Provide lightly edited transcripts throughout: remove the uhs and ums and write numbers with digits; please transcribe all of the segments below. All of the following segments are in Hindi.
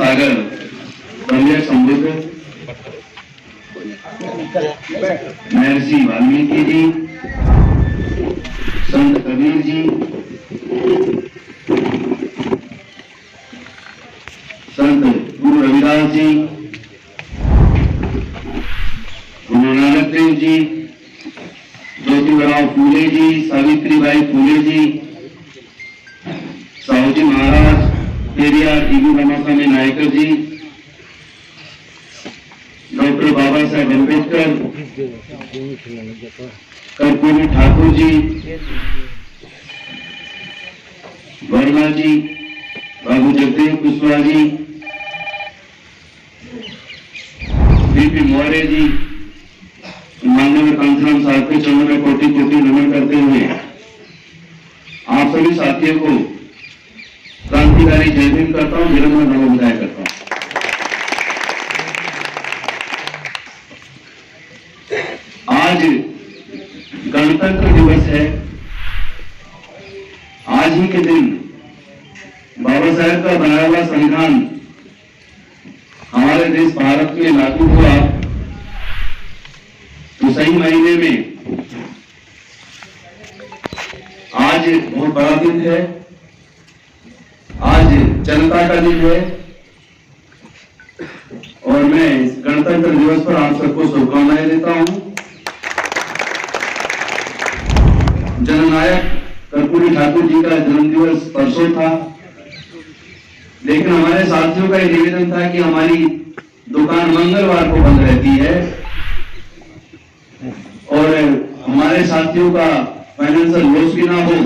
सागर सम्यक संबुद्ध महर्षि वाल्मीकि जी, संत कबीर जी, संत गुरु रविदास जी, गुरु नानक देव जी, ज्योतिबा फूले जी, सावित्रीबाई फूले जी, साहूजी महाराज, पेरियार ईवी रमास्वामी नायकर जी, डॉक्टर बाबा साहेब अम्बेडकर, कर्पूरी ठाकुर जी, वर्मा जी, बाबू जगदेव कुशवाहा जी, बीपी मौर्य जी, माननीय कांसीराम साहब के चरणों में कोटि कोटि नमन करते हुए आप सभी साथियों को क्रांतिकारी जय भीम करता हूं, विनम्र नमो विदाय करता हूं। आज गणतंत्र दिवस है। आज ही के दिन बाबा साहेब का बनाया हुआ संविधान हमारे देश भारत में लागू हुआ। तो सही महीने में आज बहुत बड़ा दिन है। आज जनता का दिन है और मैं इस गणतंत्र दिवस पर आप सबको शुभकामनाएं देता हूं। जननायक कर्पूरी ठाकुर जी का जन्मदिवस परसों था, लेकिन हमारे साथियों का यह निवेदन था कि हमारी दुकान मंगलवार को बंद रहती है और हमारे साथियों का फाइनेंशियल लॉस भी ना हो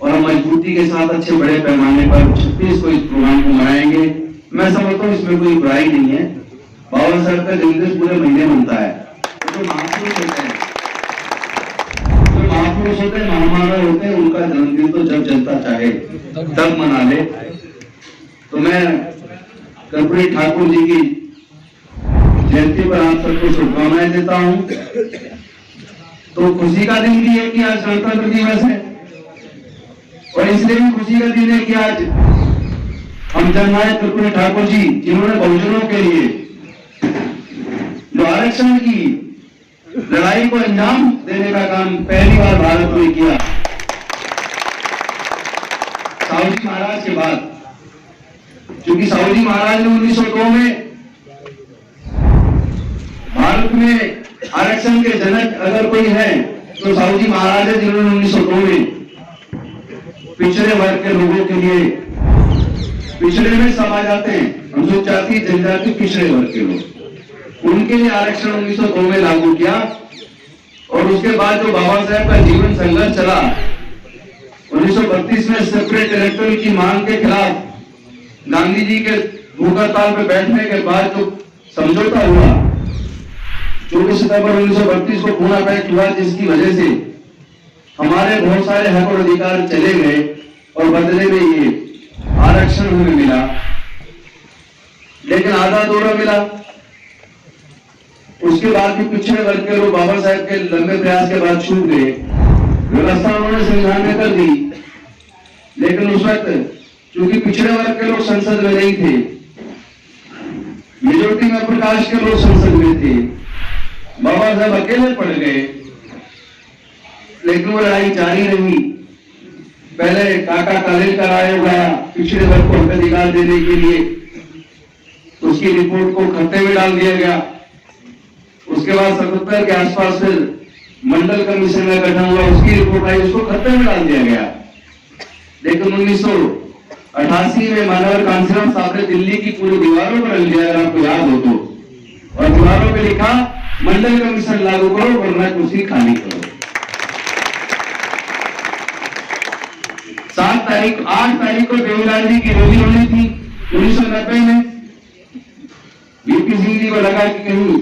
और हम मजबूती के साथ अच्छे बड़े पैमाने पर 36 को इस प्रोग्राम को मनाएंगे। मैं समझता हूँ इसमें कोई बुराई नहीं है। बाबा साहब का जन्मदिन पूरे महीने बनता है। तो महापुरुष होते हैं, महापुरुष होते हैं, महामानव होते हैं, उनका जन्मदिन तो जब जनता चाहे तब मना ले। तो मैं कर्पूरी ठाकुर जी की जयंती पर आप सबको शुभकामनाएं देता हूं। तो खुशी का दिन भी है कि आज गणतंत्र दिवस है और इसलिए भी खुशी का दिन है कि आज हम जननायक कर्पूरी ठाकुर जी, जिन्होंने बहुजनों के लिए जो आरक्षण की लड़ाई को अंजाम देने का काम पहली बार भारत में किया, साहूजी महाराज के बाद। क्योंकि साहूजी महाराज ने 1902 में भारत में आरक्षण के जनक अगर कोई है तो साहूजी महाराज है, जिन्होंने 1902 में पिछड़े वर्ग के लोगों के लिए, पिछड़े में समा जाते हैं अनुसूचित जाति जनजाति पिछड़े वर्ग के लोग, उनके लिए आरक्षण 1902 में लागू किया। और उसके बाद जो बाबा साहेब का जीवन संघर्ष चला, 1932 में सेपरेट इलेक्टोरल की मांग के खिलाफ गांधी जी के भूख हड़ताल पर बैठने के बाद जो समझौता हुआ, 24 सितंबर 1932 को पूना पैक्ट हुआ, जिसकी वजह से हमारे बहुत सारे हक और अधिकार चले गए और बदले में ये आरक्षण हमें मिला, लेकिन आधा अधूरा मिला। उसके बाद भी पिछड़े वर्ग के लोग बाबा साहेब के लंबे प्रयास के बाद छूट गए। व्यवस्था उन्होंने संविधान में कर दी, लेकिन उस वक्त क्योंकि पिछड़े वर्ग के लोग संसद में नहीं थे, मेजोरिटी में प्रकाश के लोग संसद में थे, बाबा साहब अकेले पड़ गए। लेकिन वो लड़ाई जारी रही। पहले काका कालेलकर आयोग आया पिछड़े वर्ग को अधिकार देने के लिए, उसकी रिपोर्ट को खत्ते में डाल दिया गया। उसके बाद 77 के आसपास फिर मंडल कमीशन का गठन हुआ, उसकी रिपोर्ट आई, उसको खत्ते में डाल दिया गया। लेकिन 1988 में माननीय कांसीराम साहब ने दिल्ली की पूरी दीवारों पर रख दिया, अगर आपको याद हो तो, और दीवारों पे लिखा मंडल कमीशन लागू करो वरना कुर्सी खाली करो। 8 तारीख को देवीलाल जी की रैली होनी थी 1990 में। वीपी सिंह जी को लगा कि कहीं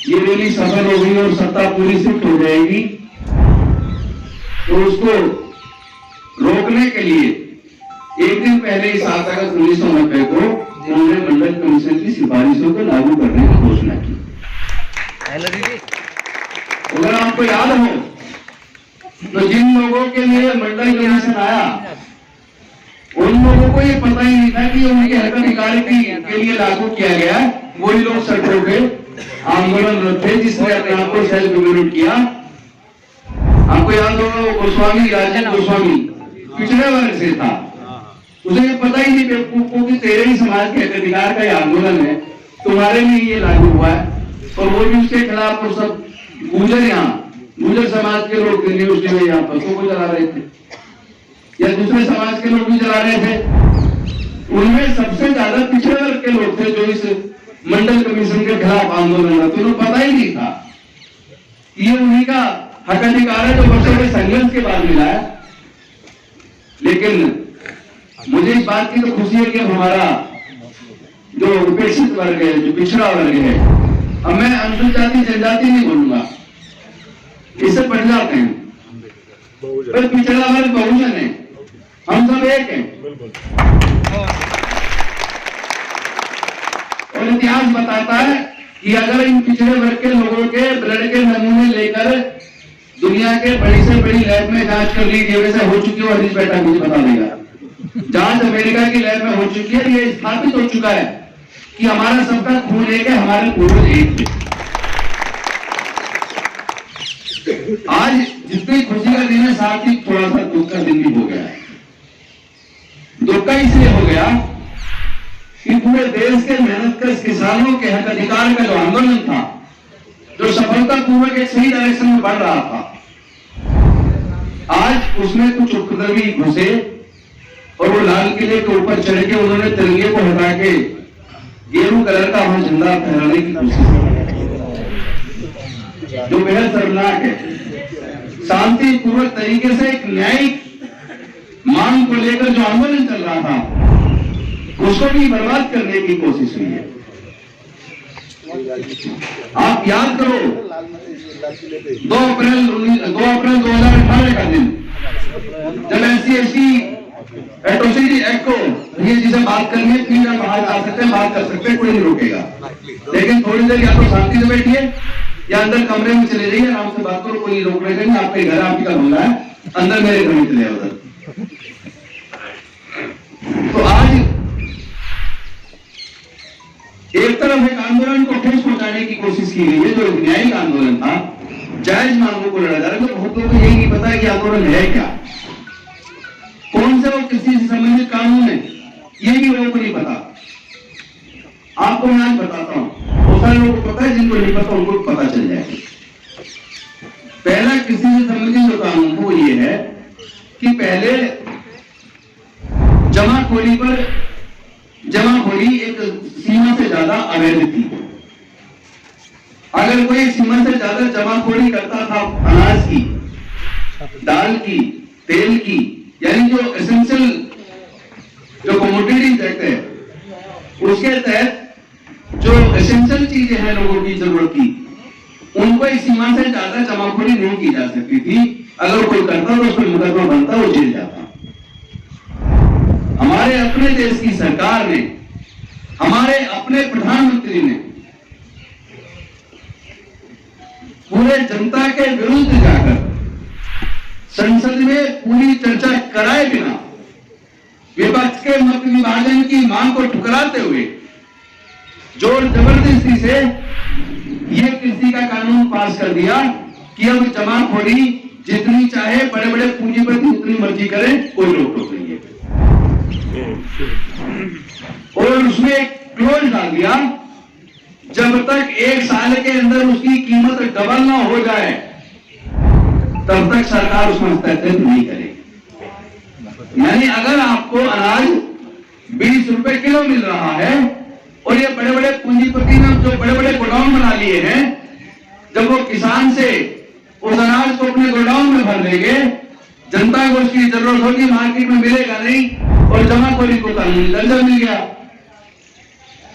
ये रैली सफल हो गई और सत्ता पूरी शिफ्ट हो जाएगी, तो उसको रोकने के लिए एक दिन पहले 7 अगस्त 1990 को उन्होंने मंडल कमीशन की सिफारिशों को लागू करने की घोषणा की। अगर आपको याद हो तो जिन लोगों के लिए मंडल कमीशन आया, उन लोगों को ये पता ही नहीं था कि उनके हक अधिकार के लिए लागू किया गया। वही लोग सड़कों पे आंदोलन थे जिसने अपने आप को सेल्फ इम्यूनिट किया। आपको याद होगा गोस्वामी, राजेंद्र गोस्वामी पिछड़े वर्ग से था, उसे पता ही नहीं बेवकूफ कि तेरे ही समाज के हक अधिकार का ये आंदोलन है, तुम्हारे लिए ये लागू हुआ है। और वो भी उसके खिलाफ वो सब गुजर समाज के लोग दिल्ली में यहाँ बसों को चला रहे थे या दूसरे समाज के लोग भी चला रहे थे। उनमें सबसे ज्यादा पिछड़े वर्ग के लोग थे जो इस मंडल कमीशन के खिलाफ आंदोलन था। तो उन्हें पता ही नहीं था ये उन्हीं का हक अधिकार है जो वर्षों के संघर्ष के बाद मिला है। लेकिन मुझे इस बात की तो खुशी है कि हमारा जो उपेक्षित वर्ग है, जो पिछड़ा वर्ग है, अब मैं अनुसूचित जाति जनजाति नहीं बोलूंगा, इससे बढ़ जाते हैं, पर पिछड़ा वर्ग बहुजन है, हम सब एक हैं। और इतिहास बताता है कि अगर इन पिछड़े वर्ग के लोगों के ब्लड के नमूने लेकर दुनिया के बड़ी से बड़ी लैब में जांच कर लीजिए, वैसे हो चुकी है, हरीश बेटा मुझे बता देगा। जांच अमेरिका की लैब में हो चुकी है, ये स्थापित हो चुका है कि हमारा सबका खून एक है, हमारे पूर्वज एक थे। आज जितनी खुशी का दिन है, साथ ही थोड़ा सा दुख का दिन भी हो गया है। दुख का इसलिए हो गया कि पूरे देश के मेहनतकश किसानों के हक अधिकार का जो आंदोलन था, जो सफलतापूर्वक एक सही डायरेक्शन में बढ़ रहा था, आज उसमें कुछ उपद्रवी घुसे और वो लाल किले के ऊपर चढ़ के उन्होंने तिरंगे को हटा के गेरू कलर का वहां झंडा फहराने की कोशिश की, जो बेहद शर्मनाक है। शांतिपूर्वक तरीके से एक न्यायिक मांग को लेकर जो आंदोलन चल रहा था, उसको भी बर्बाद करने की कोशिश हुई है। आप याद करो 2 अप्रैल 2018 का दिन, जब SC/ST एट्रोसिटी एक्ट को ये जिसे बात करनी है, प्लीज आप बाहर आ सकते हैं, बात कर सकते हैं, कोई नहीं रोकेगा। लेकिन थोड़ी देर या तो शांति से बैठिए या अंदर कमरे में चले जाइए, आराम से बात करो, कोई रोक लेगा नहीं। आपके घर आपका बंगला है, अंदर मेरे घर में चले उधर। तो आज एक तरफ एक आंदोलन को ठेस पहुंचाने की कोशिश की गई है, जो एक न्यायिक आंदोलन था, जायज मांगों को लड़ा जा रहा है। तो बहुत लोगों को यही नहीं पता है कि आंदोलन है क्या, कौन से वो किसी से संबंधित कानून है, ये भी लोगों को नहीं पता। आपको मैं आज बताता हूं, बहुत सारे लोगों को पता है, जिनको नहीं पता उनको पता चल जाएगा। पहला किसी से संबंधित जो कानून वो ये है कि पहले जमाखोरी एक सीमा से ज्यादा अवैध थी। अगर कोई सीमा से ज्यादा जमाखोरी करता था अनाज की, दाल की, तेल की, यानी जो एसेंशियल जो कमोडिटीज कहते हैं, उसके तहत जो एसेंशियल चीजें हैं लोगों की जरूरत की, उनको इस सीमा से ज्यादा जमाखोरी नहीं की जा सकती थी। अगर कोई करता तो उस पर मुकदमा बनता, वो जेल जाता। हमारे अपने देश की सरकार ने, हमारे अपने प्रधानमंत्री ने पूरे जनता के विरुद्ध जाकर संसद में पूरी चर्चा कराए बिना विपक्ष के मत विभाजन की मांग को ठुकराते हुए जोर जबरदस्ती से यह कृषि का कानून पास कर दिया कि अब जमाखोरी जितनी चाहे बड़े बड़े पूंजीपति जितनी मर्जी करें, कोई रोक टोक नहीं है। और उसमें एक क्लोज डाल दिया, जब तक 1 साल के अंदर उसकी कीमत डबल ना हो जाए तब तक सरकार उसमें हस्तक्षेप नहीं करेगी। यानी अगर आपको अनाज 20 रुपए किलो मिल रहा है और ये बड़े बड़े पूंजीपति ने जो बड़े बड़े गोडाउन बना लिए हैं, जब वो किसान से उस अनाज को अपने गोडाउन में भर लेंगे, जनता को उसकी जरूरत होगी, मार्केट में मिलेगा नहीं, और जमाखोरी को कानूनी दर्जा मिल गया।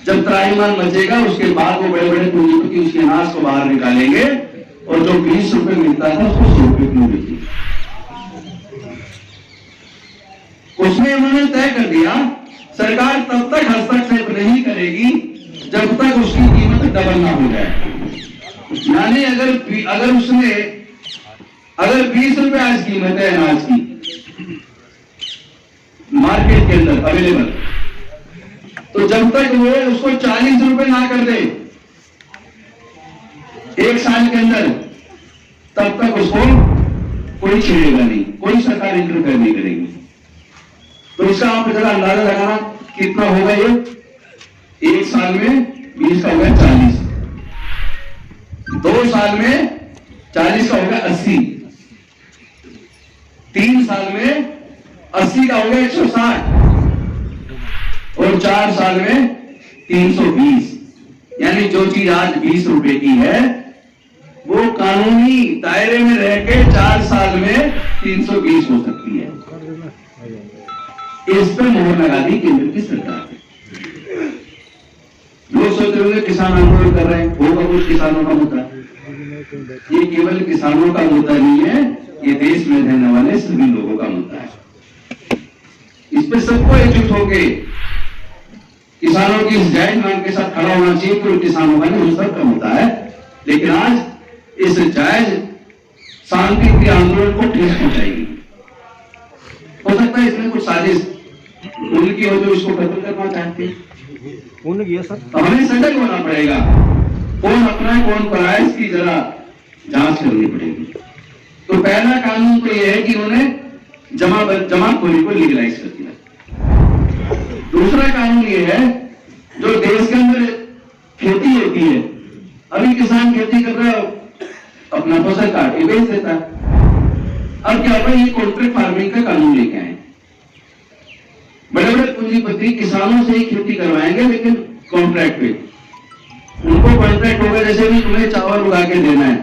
जब त्राईमान मचेगा उसके बाद वो बड़े बड़े पूंजीपति उसके अनाज को बाहर निकालेंगे और जो 20 रुपए मिलता था उसको 100 रुपए किलो मिलेगी। उसमें उन्होंने तय कर दिया सरकार तब तक हस्तक्षेप नहीं करेगी जब तक उसकी कीमत डबल ना हो जाए। यानी अगर उसने 20 रुपए आज कीमत है अनाज की मार्केट के अंदर अवेलेबल, तो जब तक वो उसको 40 रुपए ना कर दे एक साल के अंदर, तब तक उसको कोई छेड़ेगा नहीं, कोई सरकार इंटरफेयर नहीं करेगी। तो इसका आप जरा अंदाजा लगाना कितना होगा ये, एक साल में 20 का होगा 40, 2 साल में 40 का होगा 80, 3 साल में 80 का होगा 160 और 4 साल में 320। यानी जो चीज आज 20 रुपए की है वो कानूनी दायरे में रह के 4 साल में 320 हो सकती है। इस पर मोहर लगा दी केंद्र की सरकार ने। लोग सोच रहे होंगे किसान आंदोलन कर रहे हैं, होगा कुछ किसानों का मुद्दा। ये केवल किसानों का मुद्दा नहीं है, ये देश में रहने वाले सभी लोगों का मुद्दा है। इस पे सबको एकजुट होके किसानों की इस जायज मांग के साथ खड़ा होना चाहिए। कोई किसानों का नहीं, सबका मुद्दा है। लेकिन आज इस जायज शांतिप्रिय आंदोलन को ठेस पहुंचाएगी। हो सकता है इसमें कुछ साजिश उनकी हो जो इसको खत्म करना चाहते हैं। तो हमें सजग होना पड़ेगा, कौन अपना है कौन पराया है, इसकी जरा जांच करनी पड़ेगी। तो पहला कानून तो यह है कि उन्हें जमाखोरी को लीगलाइज कर दिया। दूसरा कानून यह है, जो देश के अंदर खेती होती है, अभी किसान खेती कर रहा है, अपना फसल काट के बेच देता है। अब क्या होगा, ये कॉन्ट्रैक्ट फार्मिंग का कानून लेके आए। बड़े बड़े पूंजीपति किसानों से ही खेती करवाएंगे, लेकिन कॉन्ट्रैक्ट पे। उनको कॉन्ट्रैक्ट होगा जैसे भी तुम्हें चावल उगा के देना है,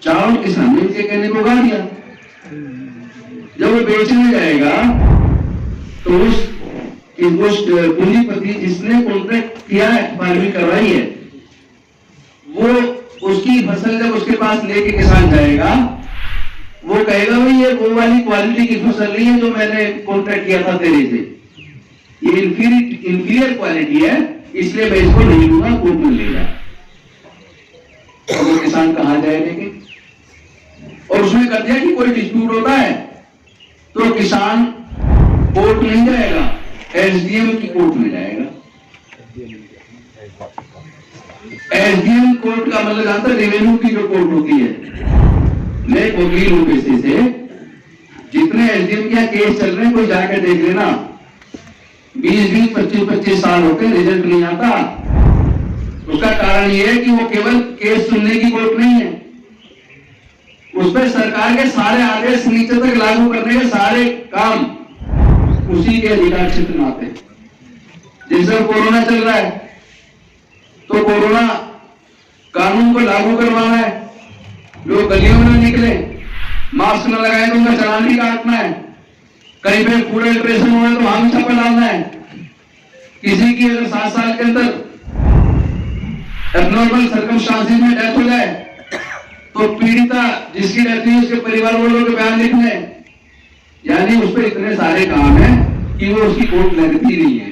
चावल किसान ने इनके कहने को उगा दिया। जब वो बेचने जाएगा तो उस पूंजीपति जिसने कॉन्ट्रैक्ट किया है, फार्मिंग करवाई है, वो उसकी फसल जब उसके पास लेके किसान जाएगा, वो कहेगा भाई ये वो वाली क्वालिटी की फसल नहीं है जो मैंने कॉन्ट्रैक्ट किया था तेरे से, ये इंफीरियर क्वालिटी है, इसलिए मैं इसको नहीं दूंगा, कोर्ट में ले जा। और वो किसान कहां जाए लेके? और उसमें कर दिया कि कोई डिस्प्यूट होता है तो किसान कोर्ट नहीं जाएगा, एसडीएम की कोर्ट में जाएगा। एसडीएम कोर्ट का मतलब जानते, रेवेन्यू की जो कोर्ट होती है। मैं एक वकील हूं पेशे से, जितने एसडीएम के केस चल रहे हैं कोई जाकर देख लेना, 20-20, 25-25 साल होते हैं, रिजल्ट नहीं आता। उसका कारण यह है कि वो केवल केस सुनने की कोर्ट नहीं है, उस पर सरकार के सारे आदेश नीचे तक लागू करने के सारे काम उसी के अधिकार क्षेत्र में आते हैं। जैसे कोरोना चल रहा है तो कोरोना कानून को लागू करवाना है, लोग गलियों में न निकले, मास्क न लगाए तो उनका चालान भी काटना है, कहीं पे फूड अल्ट्रेशन हुआ तो वहां भी छापा डालना है। किसी की अगर 7 साल के अंदर एबनॉर्मल सर्कमस्टांसेस में डेथ हो जाए तो पीड़िता जिसकी डेथ हुई उसके परिवार वालों के बयान लिखने, यानी उस पर इतने सारे काम है कि वो उसकी कोर्ट लगती नहीं है।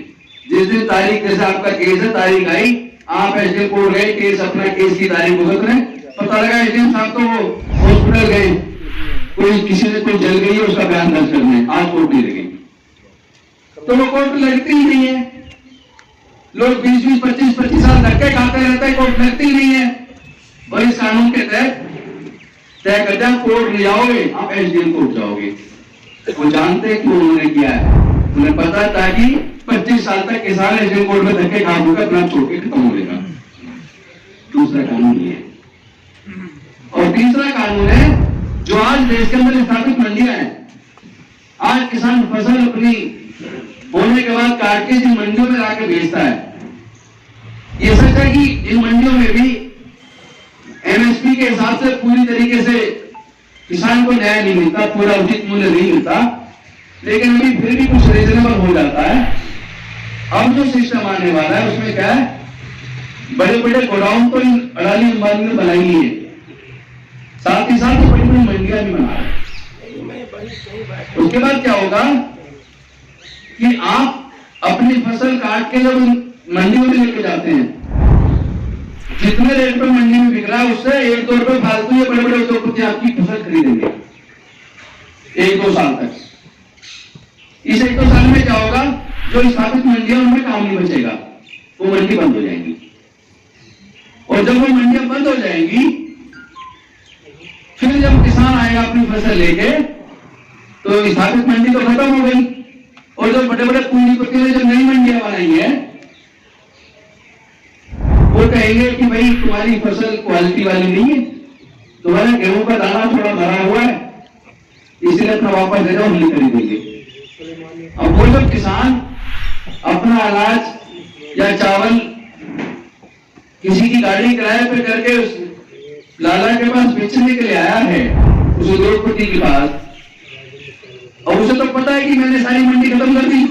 जिस दिन तारीख, जैसे आपका केस है, तारीख आई, आप एसडीएम कोर्ट गए, केस अपना केस की तारीख भुगत रहे, पता लगा एसडीएम साहब तो वो हॉस्पिटल गए, कोई किसी ने कोई जल गई है, उसका बयान दर्ज करने आज कोर्ट नहीं लगेगी, तो वो कोर्ट लगती ही नहीं है। लोग 20-20, 25-25 साल धक्के खाते रहते हैं, कोर्ट लगती ही नहीं है। और इस कानून के तहत तय कर दिया, कोर्ट नहीं जाओगे, आप एसडीएम कोर्ट जाओगे। वो जानते हैं कि उन्होंने किया है, उन्हें पता है, ताकि 25 साल तक किसान एसडीएम कोर्ट में धक्के खा होकर अपना छोड़ के खत्म हो जाएगा। दूसरा कानून ये है। और तीसरा कानून है, जो आज देश के अंदर स्थापित मंडियां हैं, आज किसान फसल अपनी बोने के बाद काट के जिन मंडियों में लाके बेचता है, ये सच है कि इन मंडियों में भी एमएसपी के हिसाब से पूरी तरीके से किसान को न्याय नहीं मिलता, पूरा उचित मूल्य नहीं मिलता, लेकिन अभी फिर भी कुछ रीजनेबल हो जाता है। अब जो सिस्टम आने वाला है उसमें क्या है, बड़े बड़े गोडाउन तो इन अडानी अंबानी ने बनाई है, साथ ही साथ बड़ी बड़ी मंडियां भी बना रहे हैं। उसके बाद क्या होगा कि आप अपनी फसल काट के जब मंडी में लेके जाते हैं, जितने रेट पर मंडी में बिक रहा है उससे 1-2 रुपए फालतू ये बड़े बड़े उद्योगपति आपकी फसल खरीदेंगे 1-2 साल तक। इस 1-2 साल में क्या होगा, जो स्थापित मंडियां उनमें काम नहीं बचेगा, वो मंडी बंद हो जाएंगी। और जब वो मंडियां बंद हो जाएंगी, फिर जब किसान आएगा अपनी फसल लेके, तो स्थापित मंडी तो खत्म हो गई। और जो बड़े बड़े पूंजीपति ने जो नई मंडियां बनाई है, वो कहेंगे कि भाई तुम्हारी फसल क्वालिटी वाली नहीं है, तुम्हारे गेहूं का दाना थोड़ा भरा हुआ है, इसलिए अपना वापस दे दो, हम नहीं खरीदेंगे। अब वो जब किसान अपना अनाज या चावल किसी की गाड़ी किराए पे करके उस लाला के पास बेचने के लिए आया है, उस उद्योगपति के पास, और उसे तो पता है कि मैंने सारी मंडी खत्म कर दी,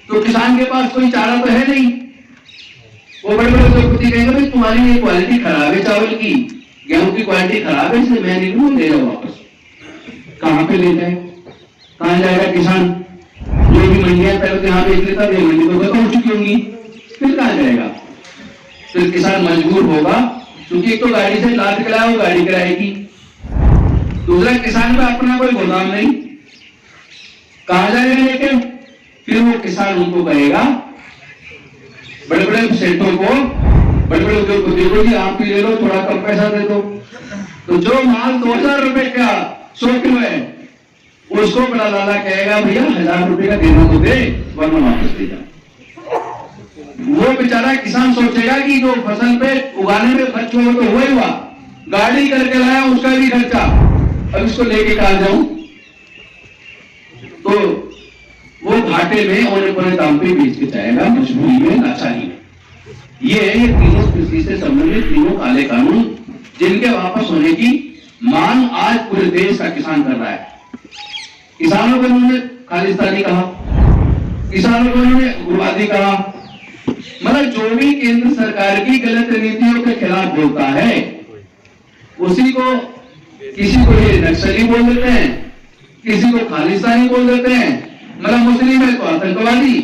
तो किसान के पास कोई चारा तो है नहीं। वो बड़े बड़े उद्योगपति कहेंगे भाई तुम्हारी ये क्वालिटी खराब है, चावल की गेहूं की क्वालिटी खराब है, इसलिए मैं नहीं लूं, ले जाओ वापस। कहां पे ले जाए, कहां जाएगा किसान? जो भी मंडियां पहले तो यहाँ बेच लेता, मंडी तो खत्म हो चुकी होंगी, फिर कहां जाएगा? फिर किसान मजबूर होगा, क्योंकि एक तो गाड़ी से लाद के लाया, वो गाड़ी कराएगी, दूसरा किसान का अपना कोई गोदाम नहीं, कहां जाएगा लेके? फिर वो किसान उनको कहेगा, बड़े बड़े सेठों को, बड़े बड़े उद्योगपतियों को, जी आप ही ले लो, थोड़ा कम पैसा दे दो। तो जो माल 2000 रुपए का 100 किलो है, उसको बड़ा लाला कहेगा भैया 1000 रुपए का देना तो दे, वरना वापस दे जा। वो बेचारा किसान सोचेगा कि जो फसल पे उगाने में खर्च हुआ तो हुआ ही हुआ, गाड़ी करके लाया उसका भी खर्चा, अब इसको लेके कहां जाऊं? तो वो घाटे में औने पौने दाम पे बेच के जाएगा, मजबूरी में, लाचारी में। ये तीनों कृषि से संबंधित तीनों काले कानून, जिनके वापस होने की मांग आज पूरे देश का किसान कर रहा है। किसानों को उन्होंने खालिस्तानी कहा, किसानों को उन्होंने उग्रवादी कहा, मतलब जो भी केंद्र सरकार की गलत नीतियों के खिलाफ बोलता है, उसी को, किसी को ये नक्सली बोल देते हैं, किसी को खालिस्तानी बोल देते हैं। मतलब मुस्लिम है तो आतंकवादी,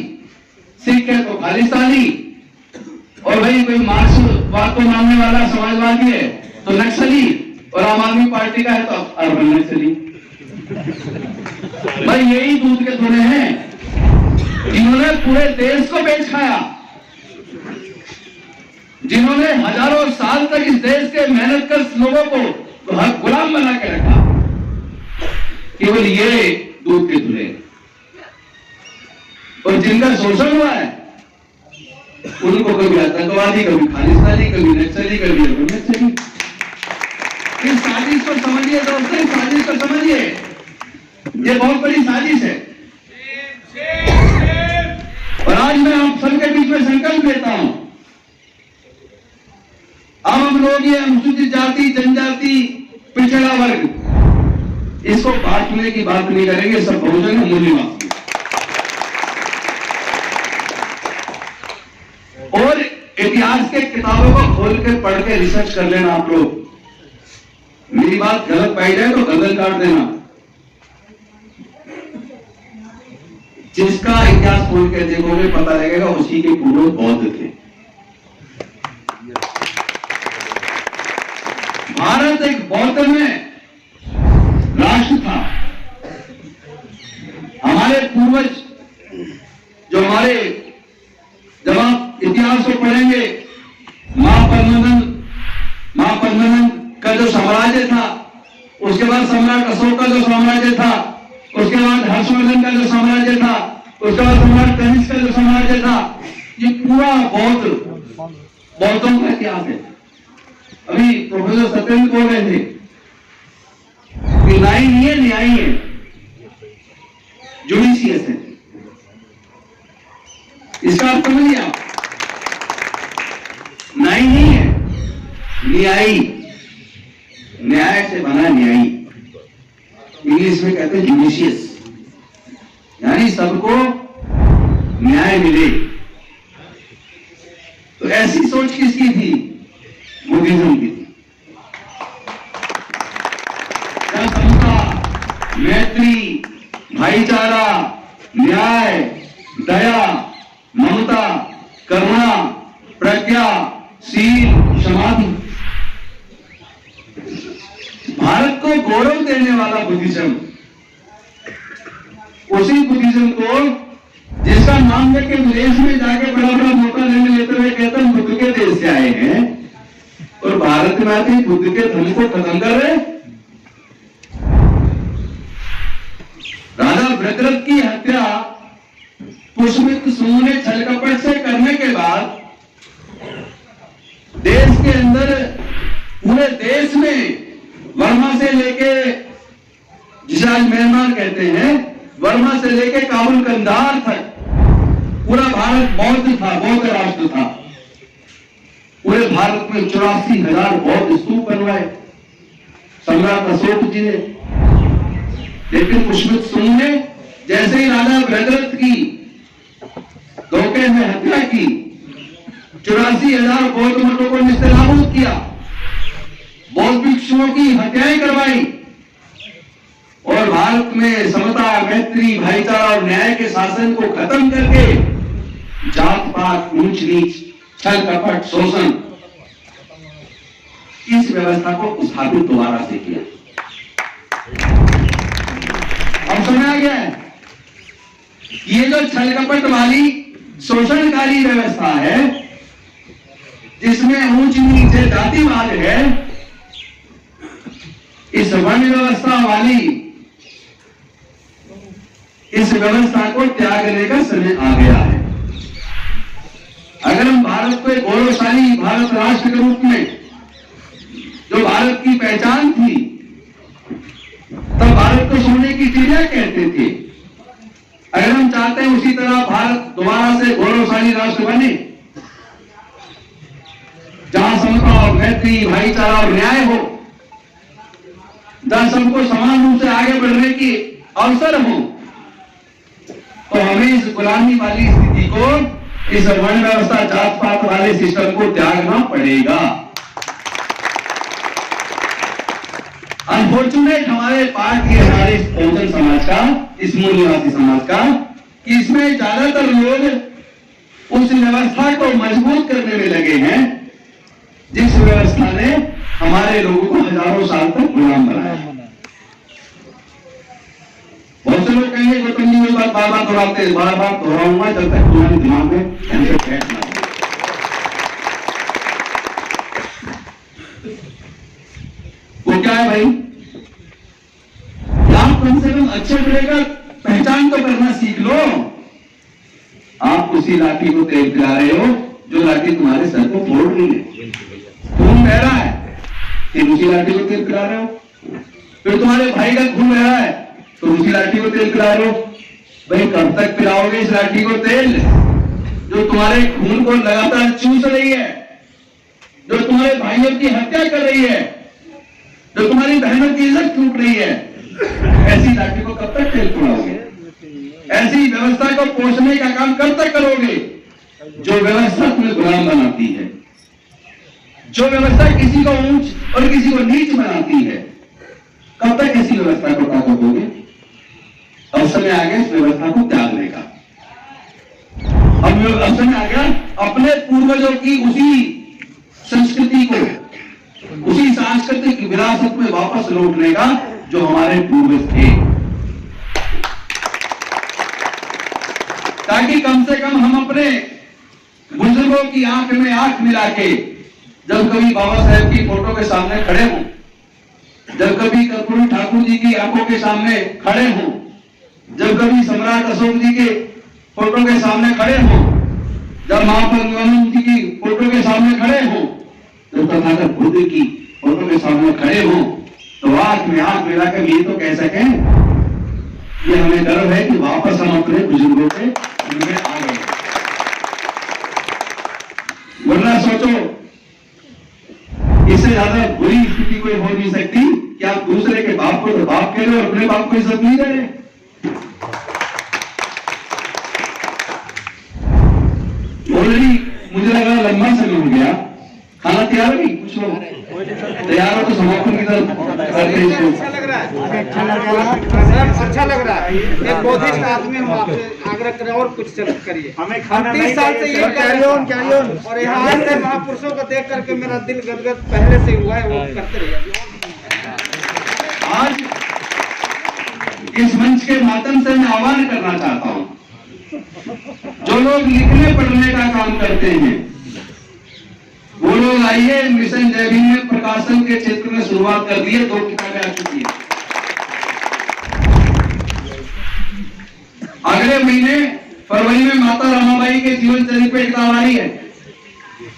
सिख है तो खालिस्तानी, और भाई कोई मार्क्सवाद को मानने वाला समाजवादी है तो नक्सली, और आम आदमी पार्टी का है तो अर्बन नक्सली। भाई यही दूध के धोने हैं जिन्होंने पूरे देश को बेच खाया, जिन्होंने हजारों साल तक इस देश के मेहनत कर लोगों को गुलाम बना के रखा, केवल ये दूध के धुले। और जिनका शोषण हुआ है, उनको कभी आतंकवादी, कभी खालिस्तानी, कभी नक्सली, कभी अर्बन नक्सली। इस साजिश को समझिए दोस्तों, इस साजिश को समझिए, ये बहुत बड़ी साजिश है। और आज मैं आप सबके बीच में संकल्प लेता हूं, अब हम लोग ये अनुसूचित जाति, जनजाति, पिछड़ा वर्ग, इसको बांटने की बात नहीं करेंगे, सब बहुजन मूल्यवान। और इतिहास के किताबों को खोल के पढ़ के रिसर्च कर लेना आप लोग। मेरी बात गलत पाई जाए तो गलत काट देना। जिसका इतिहास खोल के देखोगे पता लगेगा उसी के पूर्वज बौद्ध थे। भारत एक बौद्ध में राष्ट्र था। हमारे पूर्वज जो हमारे, जब आप इतिहास को पढ़ेंगे, महापद्मनंद का जो साम्राज्य था, उसके बाद सम्राट अशोक का जो साम्राज्य था, उसके बाद हर्षवर्धन का जो साम्राज्य था, उसके बाद सम्राट कनिष्क का जो साम्राज्य था, ये पूरा बौद्धों का इतिहास है। अभी प्रोफेसर सत्येंद्र बोल रहे थे कि न्यायी नहीं है, न्यायी है, जुडिशियस है। इसका अर्थ समझिए आप, न्यायी नहीं है, न्यायी, न्याय से बना न्यायी। इंग्लिश में कहते हैं जुडिशियस, यानी सबको न्याय मिले। तो ऐसी सोच किसकी थी? बुद्धिज्म की थी। समता, मैत्री, भाईचारा, न्याय, दया, ममता, करुणा, प्रज्ञा, शील, समाधि, भारत को गौरव देने वाला बुद्धिज्म। उसी बुद्धिज्म को जिसका नाम लेके विदेश में जाके बड़ा बड़ा मौका लेते हुए कहते हैं बुद्ध के देश से आए हैं और भारत में आके बुद्ध के धर्म को खत्म कर रहे। राजा भद्रथ की हत्या पुष्पमित्र सुमन ने छल कपट से करने के बाद देश के अंदर पूरे देश में वर्मा से लेके जिसे आज म्यांमार कहते हैं, वर्मा से लेके काबुल कंधार तक पूरा भारत बौद्ध था, बौद्ध राष्ट्र था। पूरे भारत में 84,000 बौद्ध स्तूप बनवाए सम्राट अशोक जी ने। लेकिन पुष्पमित्र सुमन ने जैसे ही राजा भद्रथ की धोखे में हत्या की, 84,000 बौद्ध मठों को निस्तेनाबूद किया, बौद्ध भिक्षुओं की हत्याएं करवाई और भारत में समता, मैत्री, भाईचारा और न्याय के शासन को खत्म करके जात पात, ऊंच नीच, छल कपट, शोषण, इस व्यवस्था को स्थापित दोबारा से किया। अब समझ आ गया है ये जो छल कपट वाली शोषणकारी व्यवस्था है, जिसमें ऊंच नीच जातिवाद है, इस वर्ण व्यवस्था वाली इस व्यवस्था को त्यागने का समय आ गया है। अगर हम भारत को एक गौरवशाली भारत राष्ट्र के रूप में, जो भारत की पहचान थी, तब भारत को सोने की चिड़िया कहते थे। अगर हम चाहते हैं उसी तरह भारत दोबारा से गौरवशाली राष्ट्र बने, जहां समता और मैत्री, भाईचारा और न्याय हो, जहां सबको समान रूप से आगे बढ़ने की अवसर हो, तो हमें इस गुलामी वाली स्थिति को, इस वर्ण व्यवस्था, जात पात वाले सिस्टम को त्यागना पड़ेगा। अनफॉर्चुनेट हमारे पार्ट ये हमारे बहुजन समाज का, इस मूल निवासी समाज का, कि इसमें ज्यादातर लोग उस व्यवस्था को मजबूत करने में लगे हैं जिस व्यवस्था ने हमारे लोगों को हजारों साल तक गुलाम बनाया। बहुत से लोग कहेंगे गौतम जी, बात बार बार दोहराते हैं, बार बार दोहराऊंगा जब तक तुम्हारे दिमाग में बैठ ना। वो क्या है भाई, आप कम से कम अच्छे बुरे का पहचान तो करना सीख लो। आप उसी लाठी को तेल पिला रहे हो जो लाठी तुम्हारे सर को फोड़ रही है, खून बह रहा है, फिर उसी लाठी को तेल पिला रहे हो। फिर तुम्हारे भाई का खून बह रहा है तो उसी लाठी को तेल पिला रहे हो। भाई कब तक पिलाओगे इस लाठी को तेल जो तुम्हारे खून को लगातार चूस रही है, जो तुम्हारे भाइयों की हत्या कर रही है, जो तुम्हारी बहनों की इज्जत टूट रही है? ऐसी लाठी को कब तक तेल पिलाओगे? ऐसी व्यवस्था को पोषने का काम कब तक करोगे जो व्यवस्था तुम्हें गुलाम बनाती है, जो व्यवस्था किसी को ऊंच और किसी को नीच बनाती है? कब तक ऐसी व्यवस्था को ताकत दोगे? अब समय आ गया इस व्यवस्था को त्यागने का। अब समय आ गया अपने पूर्वजों की उसी संस्कृति को, उसी सांस्कृतिक विरासत में वापस लौटने का जो हमारे पूर्वज थे, ताकि कम से कम हम अपने बुजुर्गों की आंख में आंख मिला के जब कभी बाबा साहेब की फोटो के सामने खड़े हों, जब कभी कर्पूरी ठाकुर जी की आंखों के सामने खड़े हों, जब कभी सम्राट अशोक जी के फोटो के सामने खड़े हों, जब महात्मा जी की फोटो के सामने खड़े हों, जब तथागत बुद्ध की फोटो के सामने खड़े हों, तो आंख में आंख मिलाकर ये तो कह सकें, ये हमें गर्व है कि वापस हम अपने बुजुर्गों के में आ गए। वरना सोचो इससे ज्यादा बुरी स्थिति कोई हो नहीं सकती कि आप दूसरे के बाप को तो बाप कह रहे हो और अपने बाप को इज्जत नहीं दे रहे। ऑलरेडी मुझे लगा लंबा समय हो गया, खाना तैयार है? कुछ लोग तैयार हो तो समापन की तरफ करते हैं इसको। अच्छा लग रहा है, अच्छा लग रहा है। एक बौद्धिस्ट आदमी हम आपसे आग्रह करें और कुछ करिए। हमें 30 साल से ये और यहाँ आते महापुरुषों को देख करके मेरा दिल गदगद पहले से हुआ है, वो करते रहिए। आज इस मंच के माध्यम से मैं आह्वान करना चाहता हूँ जो लोग लिखने पढ़ने का काम करते हैं वो लोग आइए, मिशन जय भीम में प्रकाशन के क्षेत्र में शुरुआत कर दी है, 2 किताबें आ चुकी है। अगले महीने फरवरी में माता रमाबाई के जीवन चरित्र पे किताब आ रही है,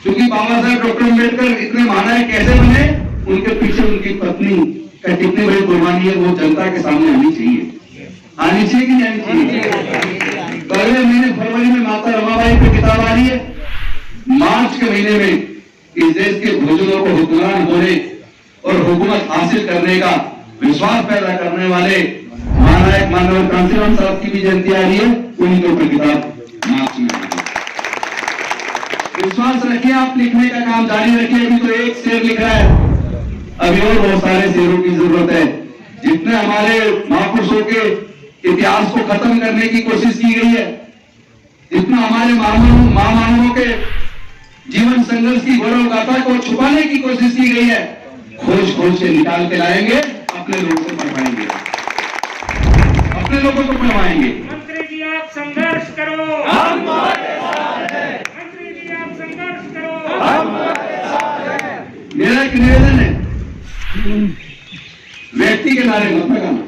क्योंकि बाबा साहब डॉक्टर अम्बेडकर इतने महानायक कैसे बने, उनके पीछे उनकी पत्नी का कितनी बड़ी कुर्बानी है, वो जनता के सामने आनी चाहिए कि नहीं आनी चाहिए। तो अगले महीने फरवरी में माता रमाबाई पे किताब आ रही है। मार्च के महीने में इस देश के भोजनों को हुक्मरान होने और हुकूमत हासिल करने का विश्वास पैदा करने वाले महानायक माननीय कांसीराम साहब की भी जयंती आ रही है, उन्हीं के ऊपर किताब मार्च में आ रही है। विश्वास रखिए, आप लिखने का काम जारी रखिए। अभी तो एक शेर लिख रहा है, अभी और बहुत सारे शेरों की जरूरत है। जितने हमारे महापुरुषों के इतिहास को खत्म करने की कोशिश की गई है, जितना हमारे महामानवों के जीवन संघर्ष की गौरव गाथा को छुपाने की कोशिश की गई है, खोज खोज से निकाल के लाएंगे, अपने लोगों को पढ़वाएंगे, अपने लोगों को पढ़वाएंगे। मंत्री जी आप संघर्ष करो, हम तुम्हारे साथ हैं। मंत्री जी आप संघर्ष करो, हम तुम्हारे साथ हैं। मेरा एक निवेदन है, व्यक्ति के नारे मत लगाना।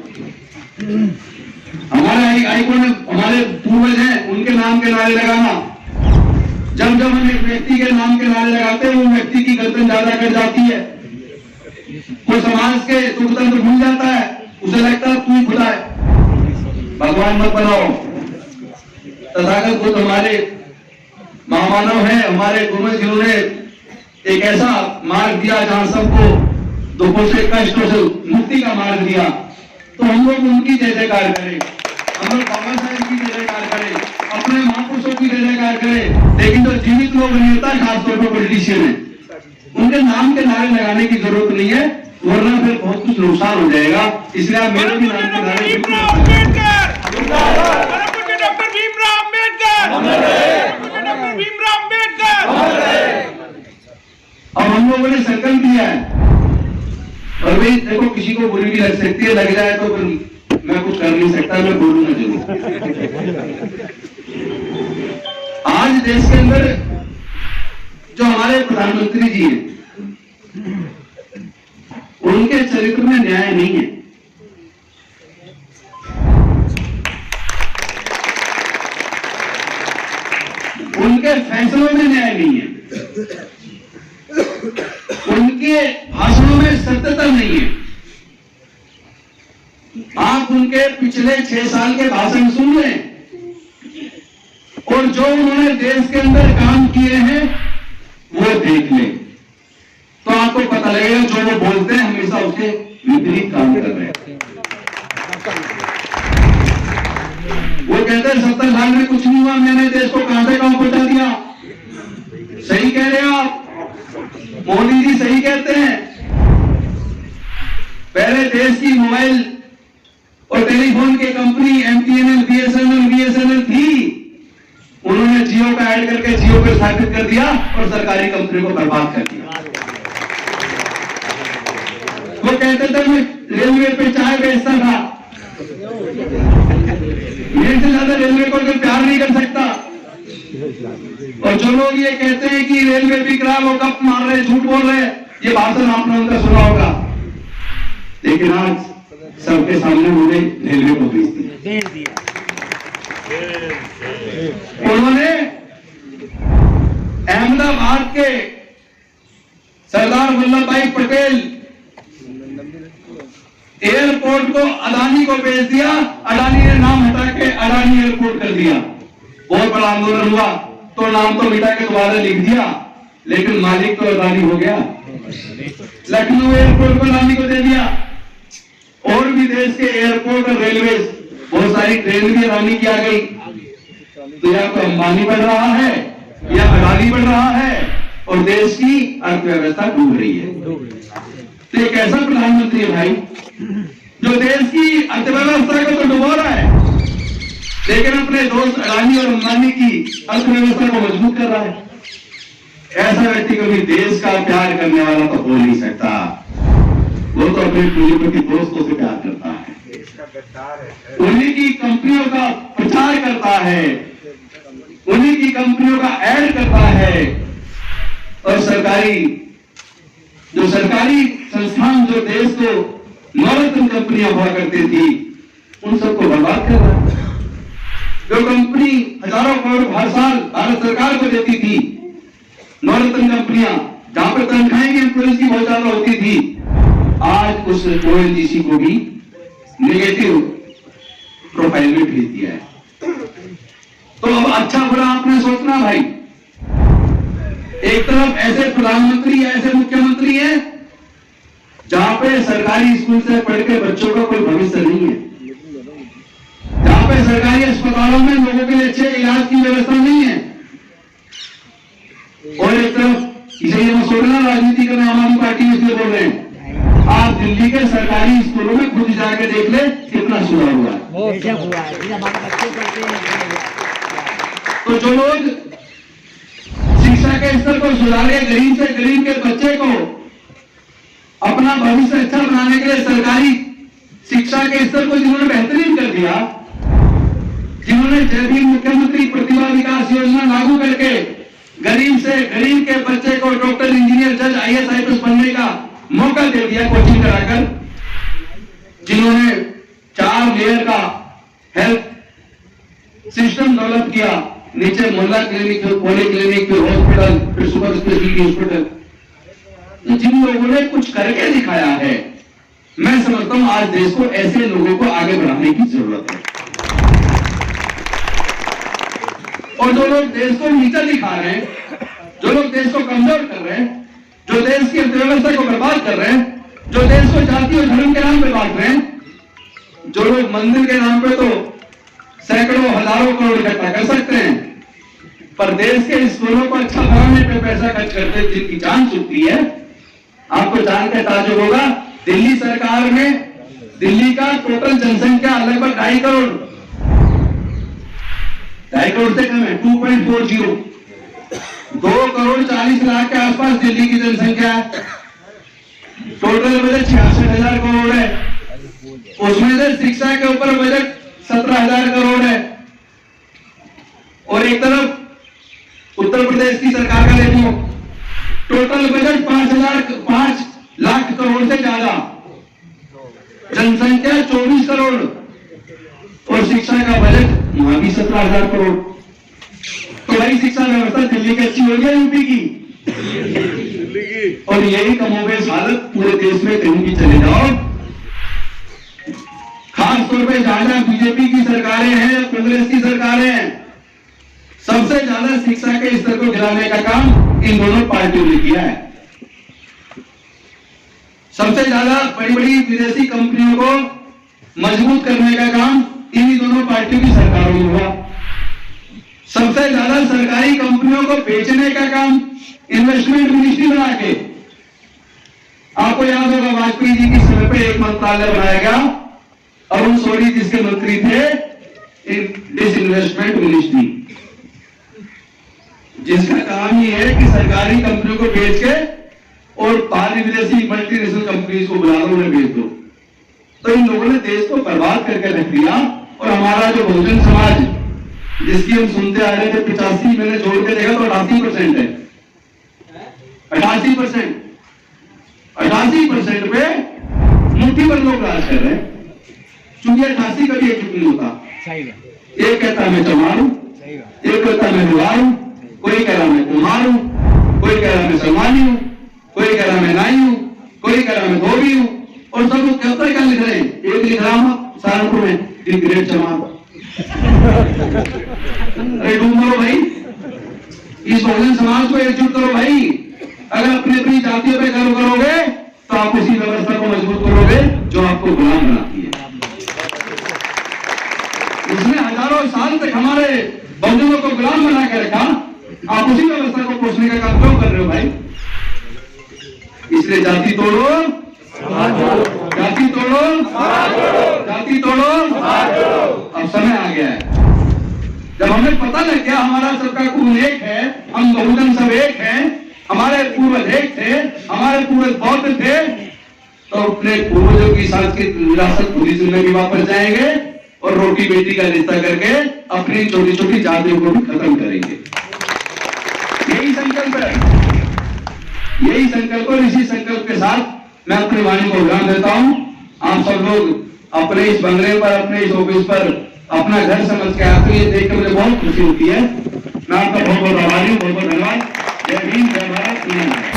हमारे आइकॉन हमारे पूर्वज हैं, उनके नाम के नारे लगाना। जब जब हम एक व्यक्ति के नाम के नारे लगाते हैं, वो व्यक्ति की गर्दन ज्यादा कट जाती है, वो समाज के दुख दर्द भूल जाता है, उसे लगता है तू ही खुदा है। भगवान मत बनाओ। तथागत बुद्ध हमारे महामानव हैं, हमारे गुरुज जिन्होंने एक ऐसा मार्ग दिया जहां सबको दुखों से कष्टों से मुक्ति का मार्ग दिया, तो हम लोग उनकी जय जयकार करें, हम लोग बाबा साहेब की जय जयकार करें, अपने महापुरुषों की जय जयकार करें। लेकिन जो जीवित लोग नेता, खासतौर पर पॉलिटिशियन है, उनके नाम के नारे लगाने की जरूरत नहीं है, वरना फिर बहुत कुछ नुकसान हो जाएगा। इसलिए आप मेरे भी नाम के नारे डॉक्टर भीमराव अम्बेडकर, डॉक्टर भीमराव अम्बेडकर। अब हम लोगों ने संकल्प दिया है, और भाई देखो किसी को बुरी भी लग सकती है, लग जाए तो फिर मैं कुछ कर नहीं सकता, मैं बोलूंगा जरूर। आज देश के अंदर जो हमारे प्रधानमंत्री जी हैं, उनके चरित्र में न्याय नहीं है। उनके फैसलों में न्याय नहीं है, उनके भाषणों में सत्यता नहीं है। आप उनके पिछले 6 साल के भाषण सुन लें और जो उन्होंने देश के अंदर काम किए हैं वो देख लें, तो आपको पता लगेगा जो वो बोलते हैं हमेशा उसके विपरीत काम कर रहे हैं। वो कहते हैं 70 साल में कुछ नहीं हुआ, मैंने देश को कहां से कहां पहुंचा दिया। सही कह रहे हो आप, मोदी जी सही कहते हैं। पहले देश की मोबाइल और टेलीफोन की कंपनी एमटीएनएल, बीएसएनएल थी, उन्होंने जियो का ऐड करके जियो को स्थापित कर दिया और सरकारी कंपनी को बर्बाद कर दिया। वो कहते थे मैं रेलवे पे चाय बेचता था, मेरे से ज्यादा रेलवे को कोई प्यार नहीं कर सकता। और जो लोग ये कहते हैं कि रेलवे बिक रहा, वो गप मार रहे, झूठ बोल रहे, ये भाषण आपने उनका सुना होगा। लेकिन आज सबके सामने उन्होंने रेलवे को बेच दिया। उन्होंने अहमदाबाद के सरदार वल्लभ भाई पटेल एयरपोर्ट को अडानी को बेच दिया। अडानी ने नाम हटा के अडानी एयरपोर्ट कर दिया। बहुत बड़ा आंदोलन हुआ तो नाम तो मिटा के दोबारा लिख दिया, लेकिन मालिक तो अडानी हो गया। लखनऊ एयरपोर्ट को अडानी को दे दिया। और भी देश के एयरपोर्ट और रेलवे बहुत सारी ट्रेन भी अडानी की आ गई। तो या तो अंबानी बढ़ रहा है या अडानी बढ़ रहा है और देश की अर्थव्यवस्था डूब रही है। तो एक ऐसा प्रधानमंत्री है भाई जो देश की अर्थव्यवस्था को तो डुबा रहा है, लेकिन अपने दोस्त अडानी और अंबानी की अर्थव्यवस्था को मजबूत कर रहा है। ऐसा व्यक्ति कभी देश का प्यार करने वाला तो हो नहीं सकता। वो तो अपने पूंजीपति दोस्तों से प्यार करता है, उन्हीं की कंपनियों का प्रचार करता है, उन्हीं की कंपनियों का ऐड करता है और सरकारी संस्थान जो देश को नवरत्न कंपनियां हुआ करती थी उन सबको बर्बाद कर रहा है। जो कंपनी हजारों करोड़ हर साल भारत सरकार को देती थी, नवरत्न कंपनियां जहां पर तनख्वाहें की एम्प्लॉइज की बहुत ज्यादा होती थी, आज उस ओएनजीसी को भी नेगेटिव प्रोफाइल में भेज दिया है। तो अब अच्छा बुरा आपने सोचना भाई। एक तरफ ऐसे प्रधानमंत्री या ऐसे मुख्यमंत्री हैं जहां पे सरकारी स्कूल से पढ़ के बच्चों का कोई भविष्य नहीं है, जहां पे सरकारी अस्पतालों में लोगों के लिए अच्छे इलाज की व्यवस्था नहीं है, और एक तरफ इसे ये मत सोचना राजनीति करने आम आदमी पार्टी में इसलिए बोल रहे हैं। आप दिल्ली के सरकारी स्कूलों में खुद जाके देख ले कितना सुधार हुआ है। तो जो लोग शिक्षा के स्तर को सुधार के गरीब से गरीब के बच्चे को अपना भविष्य अच्छा बनाने के लिए सरकारी शिक्षा के स्तर को जिन्होंने बेहतरीन कर दिया, जिन्होंने जय भीम मुख्यमंत्री प्रतिभा विकास योजना लागू करके गरीब से गरीब के बच्चे को डॉक्टर, इंजीनियर, जज, आईएएस, आईपीएस बनने का मौका दे दिया कोचिंग कराकर, जिन्होंने 4 लेयर का हेल्थ सिस्टम डेवलप किया, नीचे मोहल्ला क्लिनिक, फिर पॉली क्लिनिक, फिर हॉस्पिटल, फिर सुपर स्पेशलिटी हॉस्पिटल, जिन लोगों ने कुछ करके दिखाया है, मैं समझता हूं आज देश को ऐसे लोगों को आगे बढ़ाने की जरूरत है। और जो लोग देश को नीचा दिखा रहे हैं, जो लोग देश को कमजोर कर रहे हैं, जो देश की अर्थव्यवस्था को बर्बाद कर रहे हैं, जो देश को जाति और धर्म के नाम पे बांट रहे हैं, जो लोग मंदिर के नाम पे तो सैकड़ों हजारों करोड़ इकट्ठा कर सकते हैं, पर देश के स्कूलों को अच्छा बनाने पे पैसा खर्च करते जिनकी जान चुकती है, आपको जानकर ताज्जुब होगा, दिल्ली सरकार में दिल्ली का टोटल जनसंख्या लगभग 2.5 करोड़, 2.5 करोड़ से कम है, 2.40, 2 करोड़ 40 लाख के आसपास दिल्ली की जनसंख्या है। टोटल बजट 66,000 करोड़ है, उसमें से शिक्षा के ऊपर बजट 17,000 करोड़ है। और एक तरफ उत्तर प्रदेश की सरकार का देखो, टोटल बजट 5 लाख करोड़ से ज्यादा, जनसंख्या 24 करोड़ और शिक्षा का बजट वहां भी 17,000 करोड़। तो भाई शिक्षा व्यवस्था दिल्ली की अच्छी हो गई यूपी की, और यही कमोबेश हालत पूरे देश में कहीं भी चले जाओ, खास तौर पे जहां बीजेपी की सरकारें हैं या कांग्रेस की सरकारें हैं, सबसे ज्यादा शिक्षा के स्तर को गिराने का काम इन दोनों पार्टियों ने किया है। सबसे ज्यादा बड़ी बड़ी विदेशी कंपनियों को मजबूत करने का काम इन्हीं दोनों पार्टियों की सरकारों में हुआ। सबसे ज्यादा सरकारी कंपनियों को बेचने का काम इन्वेस्टमेंट मिनिस्ट्री बना के, आपको याद होगा वाजपेयी जी की समय पे एक मंत्रालय बनाया गया, अरुण शौरी जिसके मंत्री थे, डिसइन्वेस्टमेंट मिनिस्ट्री, जिसका काम ये है कि सरकारी कंपनियों को बेच के और बाहरी विदेशी मल्टीनेशनल कंपनीज को बुला लो, उन्हें बेच दो। तो इन लोगों ने देश को बर्बाद करके रख दिया। और हमारा जो बहुजन समाज जिसकी हम सुनते आ रहे थे 85, मैंने जोड़ के देखा तो 88% है, 88% पे मुट्ठी भर लोग राज कर रहे हैं, क्योंकि 88 कभी एक नहीं होता। एक कहता मैं चमार हूं, एक कहता मैं दुलार हूं, कोई कह रहा मैं कुमार हूं, कोई कह रहा मैं सलमानी हूं, कोई कह रहा मैं नाई हूं, कोई कह रहा मैं धोबी हूं, और सब लोग कहते क्या लिख रहे हैं? एक लिख रहा हूं सहारनपुर में ग्रेट चमार। अरे डूब करो भाई, इस बहुजन समाज को एकजुट करो भाई। अगर अपनी अपनी जातियों पे गर्व करोगे तो आप उसी व्यवस्था को मजबूत करोगे जो आपको गुलाम बनाती है। उसने हजारों साल तक हमारे बहुजनों को गुलाम बना के रखा, आप उसी व्यवस्था को पोषने का काम क्यों कर रहे हो भाई? इसलिए जाति तोड़ो, जाति तोड़ो, जाति तोड़ो। अब समय आ गया है, जब हमें पता लग गया हमारा सबका खून एक है, हम बहुजन सब एक हैं, हमारे पूर्वज एक थे, हमारे पूर्वज बौद्ध थे, तो अपने पूर्वजों की सांस्कृतिक विरासत पूरी जिंदगी वापस जाएंगे और रोटी बेटी का रिश्ता करके अपनी छोटी छोटी जातियों को भी खत्म करेंगे। यही संकल्प है, यही संकल्प और इसी संकल्प के साथ मैं अपनी वाणी को विराम देता हूं। आप सब लोग अपने इस बंगले पर, अपने इस ऑफिस पर अपना घर समझ के आते हैं, ये देख के मुझे बहुत खुशी होती है। मैं आपका बहुत बहुत आभारी हूँ, बहुत बहुत धन्यवाद। जय हिंद, जय भारत, जय भारत।